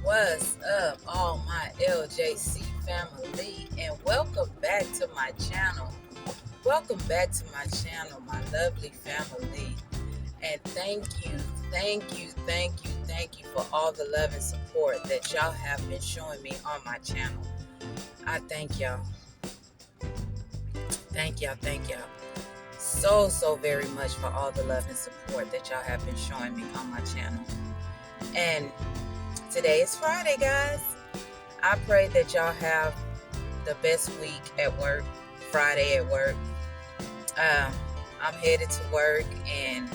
What's up, all my LJC family, and welcome back to my channel. Welcome back to my channel, my lovely family. And thank you for all the love and support that y'all have been showing me on my channel. I thank y'all. Thank y'all so very much for all the love and support that y'all have been showing me on my channel. And today is Friday, guys. I pray that y'all have the best week at work, Friday at work. I'm headed to work and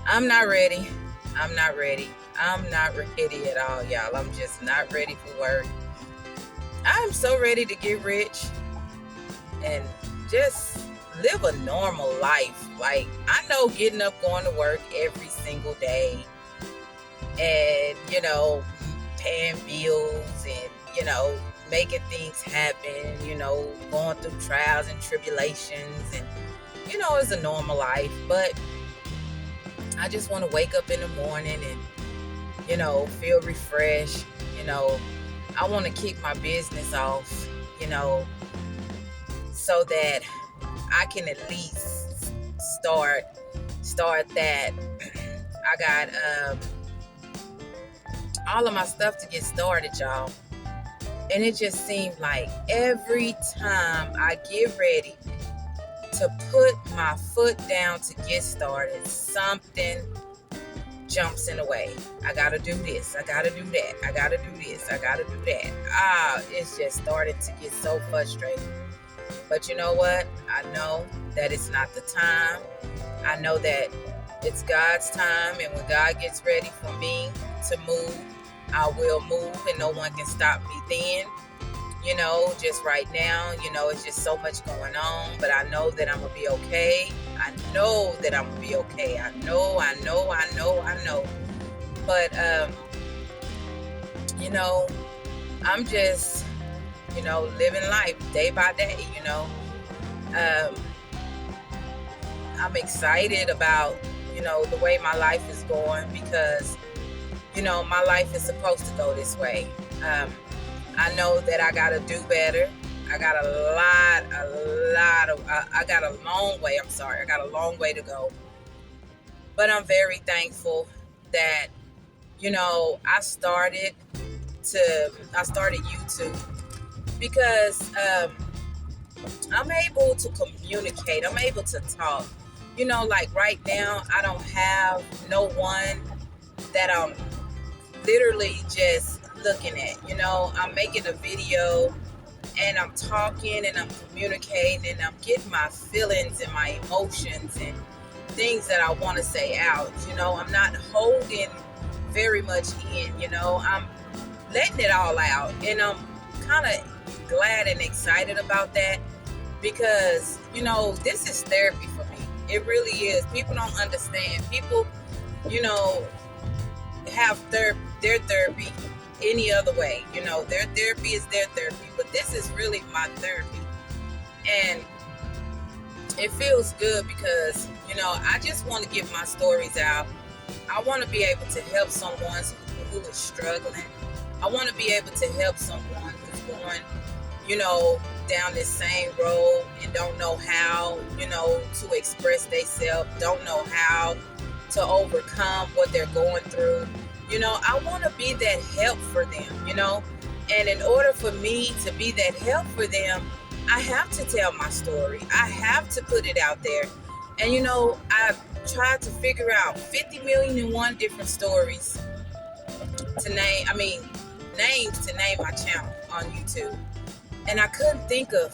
I'm not ready. I'm not ready at all, y'all. I'm just not ready for work. I'm so ready to get rich and just live a normal life. Like, I know getting up, going to work every single day and, paying bills and, making things happen, going through trials and tribulations and, it's a normal life. But I just want to wake up in the morning and, feel refreshed. I want to kick my business off, so that I can at least start that. I got all of my stuff to get started, y'all. And it just seemed like every time I get ready to put my foot down to get started, something jumps in the way. I gotta do this, I gotta do that, I gotta do this, I gotta do that. It's just started to get so frustrating. But you know what? I know that it's not the time. I know that it's God's time, and when God gets ready for me to move, I will move, and no one can stop me then. Just right now, it's just so much going on, but I know that I'm going to be okay. I know that I'm going to be okay. I know. But, I'm just, living life day by day, I'm excited about, the way my life is going because, my life is supposed to go this way. I know that I got to do better. I got a long way to go. But I'm very thankful that, I started YouTube because I'm able to communicate. I'm able to talk. Like right now, I don't have no one that I'm literally just looking at. I'm making a video and I'm talking and I'm communicating and I'm getting my feelings and my emotions and things that I want to say out. I'm not holding very much in. I'm letting it all out, and I'm kind of glad and excited about that because this is therapy for me. It really is. People don't understand. People have their therapy any other way. Their therapy is their therapy, but this is really my therapy. And it feels good because, I just want to get my stories out. I want to be able to help someone who is struggling. I want to be able to help someone who's going, down this same road and don't know how, to express themselves, don't know how to overcome what they're going through. I want to be that help for them, and in order for me to be that help for them, I have to tell my story. I have to put it out there. And, I've tried to figure out 50 million and one different stories names to name my channel on YouTube. And I couldn't think of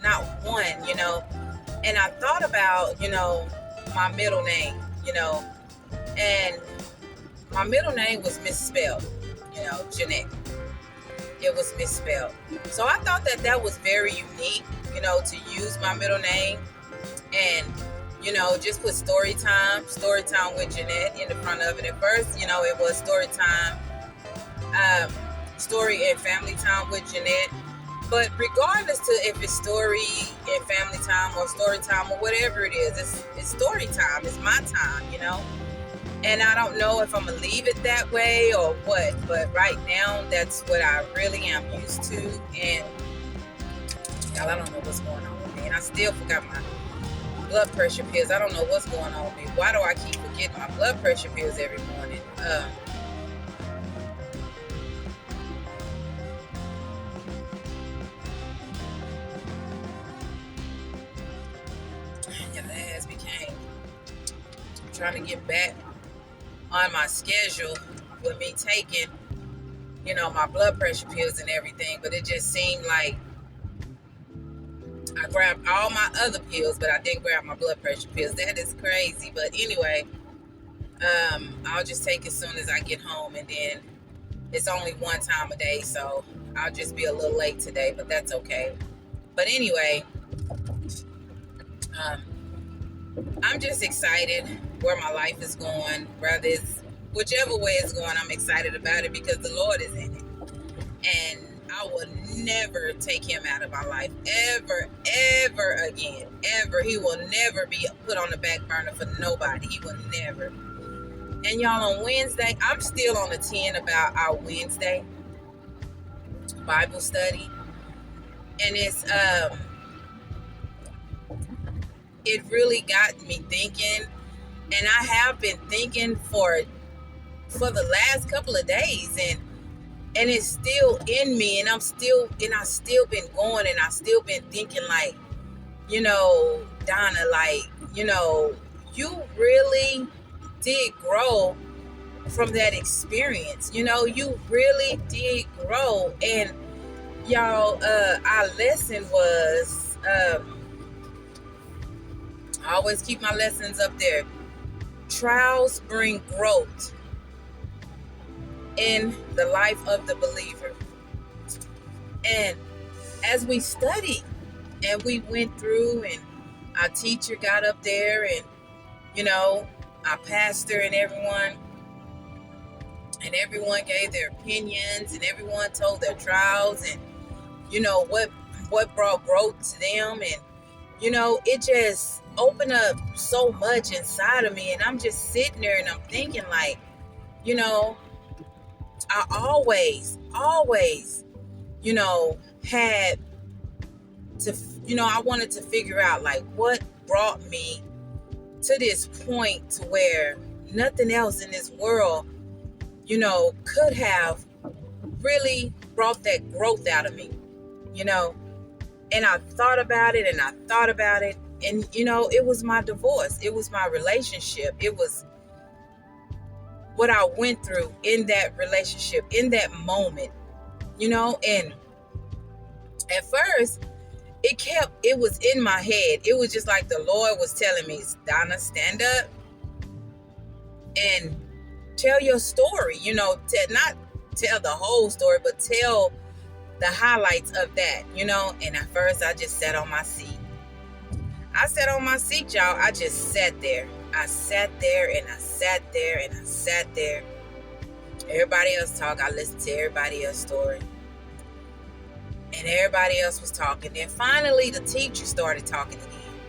not one, and I thought about, my middle name, and my middle name was misspelled, Jeanette. It was misspelled. So I thought that was very unique, to use my middle name and, just put story time with Jeanette in the front of it. At first, it was story and family time with Jeanette. But regardless to if it's story and family time or story time or whatever it is, it's story time. It's my time, And I don't know if I'm going to leave it that way or what. But right now, that's what I really am used to. And y'all, I don't know what's going on with me. And I still forgot my blood pressure pills. I don't know what's going on with me. Why do I keep forgetting my blood pressure pills every morning? Yeah, that has became trying to get back on my schedule with me taking, my blood pressure pills and everything. But it just seemed like I grabbed all my other pills, but I didn't grab my blood pressure pills. That is crazy. But anyway, I'll just take it as soon as I get home, and then it's only one time a day, so I'll just be a little late today, but that's okay. But anyway, I'm just excited where my life is going. Rather, it's whichever way it's going, I'm excited about it because the Lord is in it. And I will never take him out of my life. Ever, ever again. Ever. He will never be put on the back burner for nobody. He will never. And y'all, on Wednesday, I'm still on the 10 about our Wednesday Bible study. And it really got me thinking. And I have been thinking for the last couple of days, and it's still in me, and I've still been going, and I've still been thinking, like, Donna, like, you really did grow from that experience. You really did grow. And y'all, our lesson was, I always keep my lessons up there. Trials bring growth in the life of the believer. And as we studied and we went through, and our teacher got up there, and our pastor and everyone gave their opinions, and everyone told their trials, and what brought growth to them. And it just opened up so much inside of me. And I'm just sitting there and I'm thinking, like, I always, had to, I wanted to figure out, like, what brought me to this point to where nothing else in this world, could have really brought that growth out of me, And I thought about it, and it was my divorce. It was my relationship. It was what I went through in that relationship, in that moment, and at first it was in my head. It was just like the Lord was telling me, Donna, stand up and tell your story, not tell the whole story, but tell the highlights of that, and at first I just sat on my seat. I sat on my seat, y'all. I just sat there. I sat there and I sat there and I sat there. Everybody else talk. I listened to everybody else's story. And everybody else was talking. Then finally the teacher started talking again.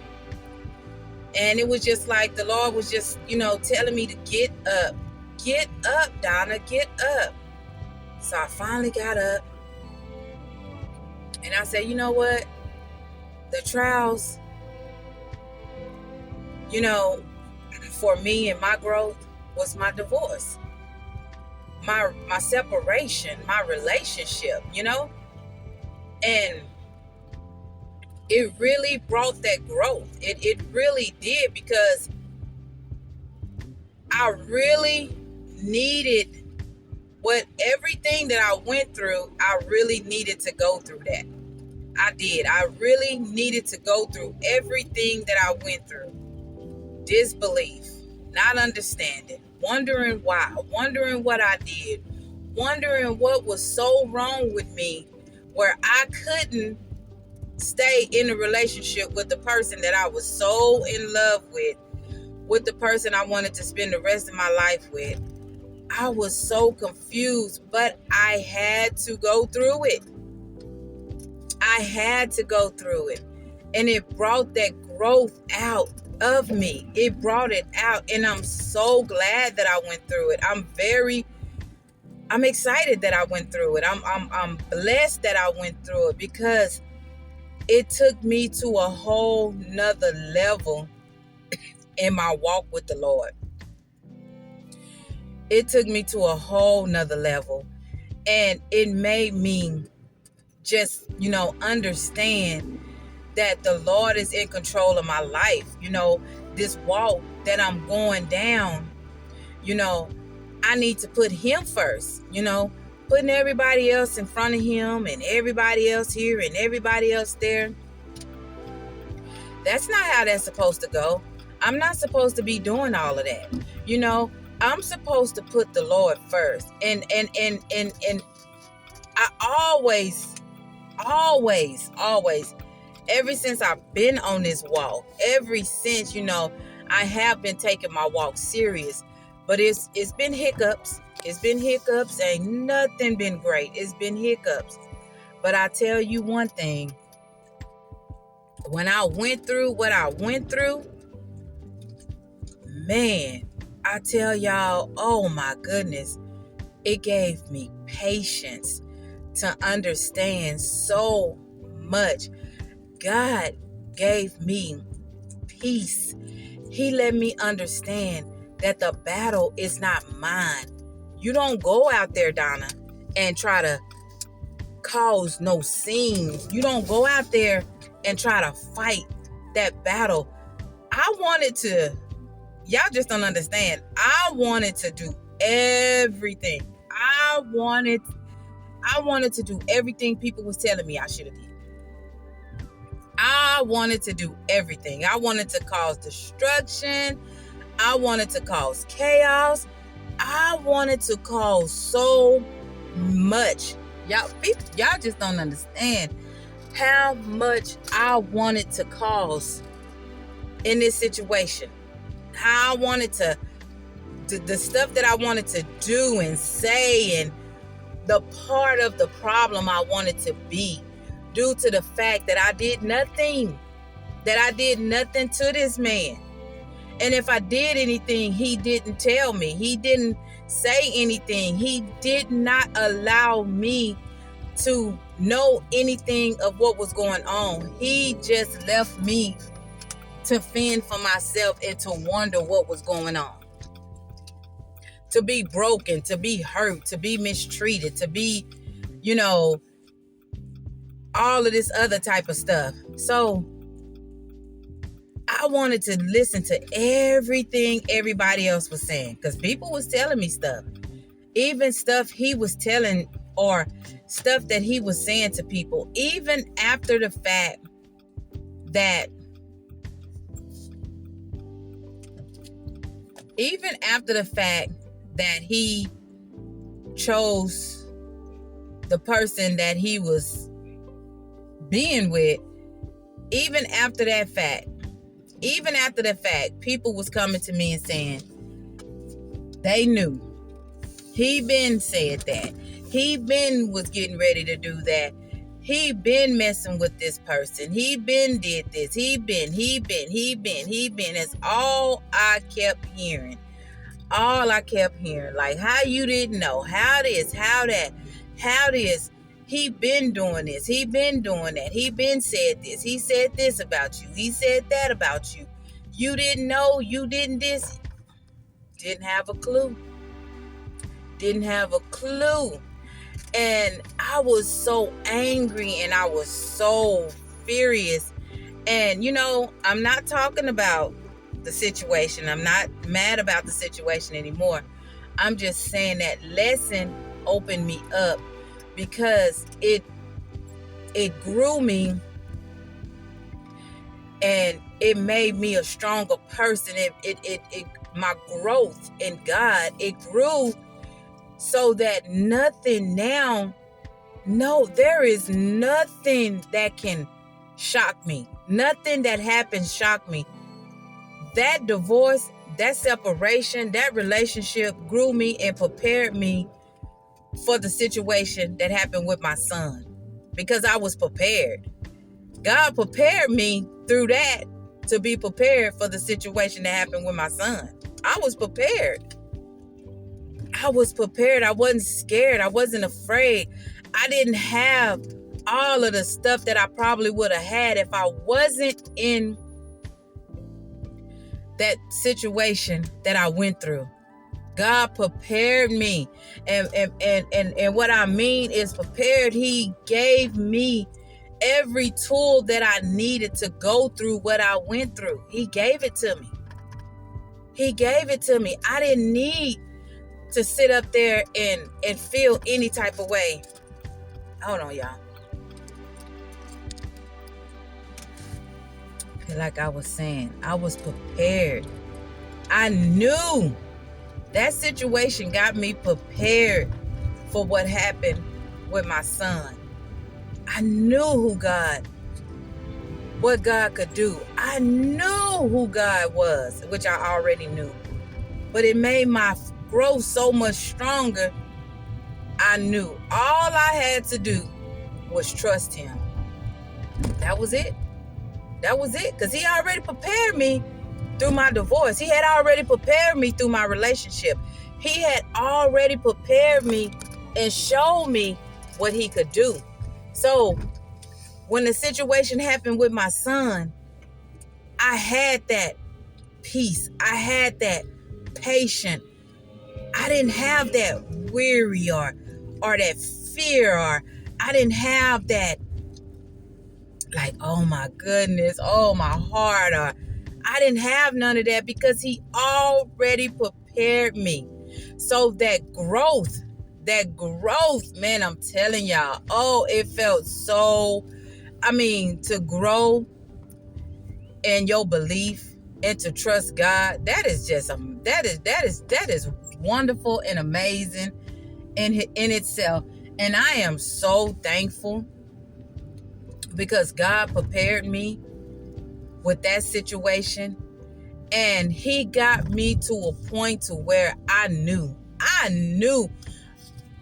And it was just like the Lord was just, telling me to get up. Get up, Donna, get up. So I finally got up. And I said, you know what? The trials, for me and my growth was my divorce, my separation, my relationship, and it really brought that growth. It really did, because I really needed everything that I went through. I really needed to go through that. I did. I really needed to go through everything that I went through. Disbelief, not understanding, wondering why, wondering what I did, wondering what was so wrong with me where I couldn't stay in a relationship with the person that I was so in love with the person I wanted to spend the rest of my life with. I was so confused, but I had to go through it. I had to go through it. And it brought that growth out of me. It brought it out, and I'm so glad that I went through it. I'm excited that I went through it. I'm blessed that I went through it, because it took me to a whole nother level in my walk with the Lord. It took me to a whole nother level, and it made me just, understand that the Lord is in control of my life. This walk that I'm going down, I need to put him first, putting everybody else in front of him, and everybody else here and everybody else there. That's not how that's supposed to go. I'm not supposed to be doing all of that. I'm supposed to put the Lord first. And I always, ever since I've been on this walk, ever since, I have been taking my walk serious. But it's been hiccups. It's been hiccups. Ain't nothing been great. It's been hiccups. But I tell you one thing. When I went through what I went through, man, I tell y'all, oh my goodness, it gave me patience to understand so much. God gave me peace. He let me understand that the battle is not mine. You don't go out there, Donna, and try to cause no scenes. You don't go out there and try to fight that battle. Y'all just don't understand. I wanted to do everything. I wanted to do everything people was telling me I should have did. I wanted to do everything. I wanted to cause destruction. I wanted to cause chaos. I wanted to cause so much. Y'all just don't understand how much I wanted to cause in this situation. How I wanted to, the stuff that I wanted to do and say, and the part of the problem I wanted to be, due to the fact that I did nothing to this man. And if I did anything, he didn't tell me. He didn't say anything. He did not allow me to know anything of what was going on. He just left me to fend for myself and to wonder what was going on. To be broken, to be hurt, to be mistreated, to be, all of this other type of stuff. So I wanted to listen to everything everybody else was saying, because people was telling me stuff. Even stuff he was telling, or stuff that he was saying to people, even after the fact that he chose the person that he was being with, even after that fact, people was coming to me and saying they knew. He been said that. He been was getting ready to do that. He been messing with this person. He been did this. He been. That's all I kept hearing. Like, how you didn't know? How this? How that? How this? He been doing this. He been doing that. He been said this. He said this about you. He said that about you. You didn't know. You didn't this. Didn't have a clue. And I was so angry and I was so furious. And, I'm not talking about the situation. I'm not mad about the situation anymore. I'm just saying that lesson opened me up, because it grew me, and it made me a stronger person. It my growth in God, it grew so that nothing now, no, there is nothing that can shock me. Nothing that happens shocked me. That divorce, that separation, that relationship grew me and prepared me for the situation that happened with my son, because I was prepared. God prepared me through that to be prepared for the situation that happened with my son. I was prepared. I was prepared. I wasn't scared. I wasn't afraid. I didn't have all of the stuff that I probably would have had if I wasn't in that situation that I went through. God prepared me. And what I mean is prepared. He gave me every tool that I needed to go through what I went through. He gave it to me. He gave it to me. I didn't need to sit up there and feel any type of way. Hold on, y'all. Like I was saying, I was prepared. I knew that situation got me prepared for what happened with my son. I knew what God could do. I knew who God was, which I already knew. But it made my growth so much stronger. I knew all I had to do was trust him. That was it. That was it. Because he already prepared me through my divorce. He had already prepared me through my relationship. He had already prepared me and showed me what he could do. So when the situation happened with my son, I had that peace. I had that patience. I didn't have that weary or that fear, or I didn't have that like, oh my goodness, oh my heart, or I didn't have none of that because he already prepared me. So that growth, man, I'm telling y'all, oh, it felt so, to grow in your belief and to trust God, that is just, that is wonderful and amazing in itself. And I am so thankful because God prepared me with that situation, and he got me to a point to where I knew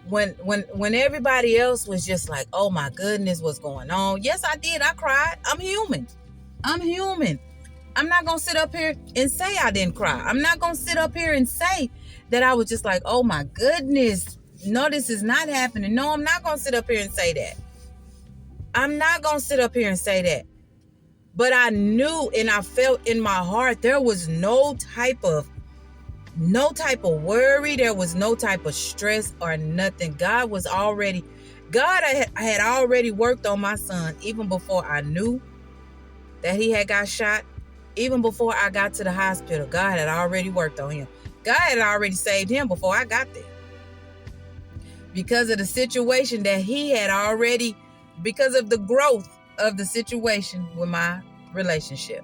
when everybody else was just like, oh my goodness, what's going on? Yes, I did. I cried. I'm human. I'm not going to sit up here and say I didn't cry. I'm not going to sit up here and say that I was just like, oh my goodness, no, this is not happening. No, I'm not going to sit up here and say that. I'm not going to sit up here and say that. But I knew and I felt in my heart there was no type of worry. There was no type of stress or nothing. God had already worked on my son even before I knew that he had got shot. Even before I got to the hospital, God had already worked on him. God had already saved him before I got there. Because of the situation that he had already, because of the growth of the situation with my relationship.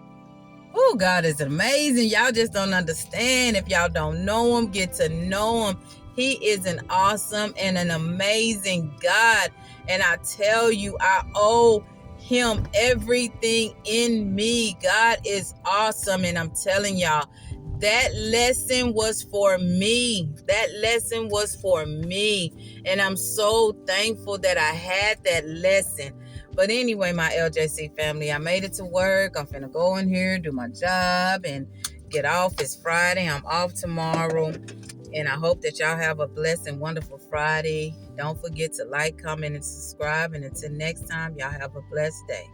Oh, God is amazing. Y'all just don't understand. If y'all don't know him, get to know him. He is an awesome and an amazing God. And I tell you, I owe him everything in me. God is awesome. And I'm telling y'all, that lesson was for me. And I'm so thankful that I had that lesson. But anyway, my LJC family, I made it to work. I'm finna go in here, do my job, and get off. It's Friday. I'm off tomorrow. And I hope that y'all have a blessed and wonderful Friday. Don't forget to like, comment, and subscribe. And until next time, y'all have a blessed day.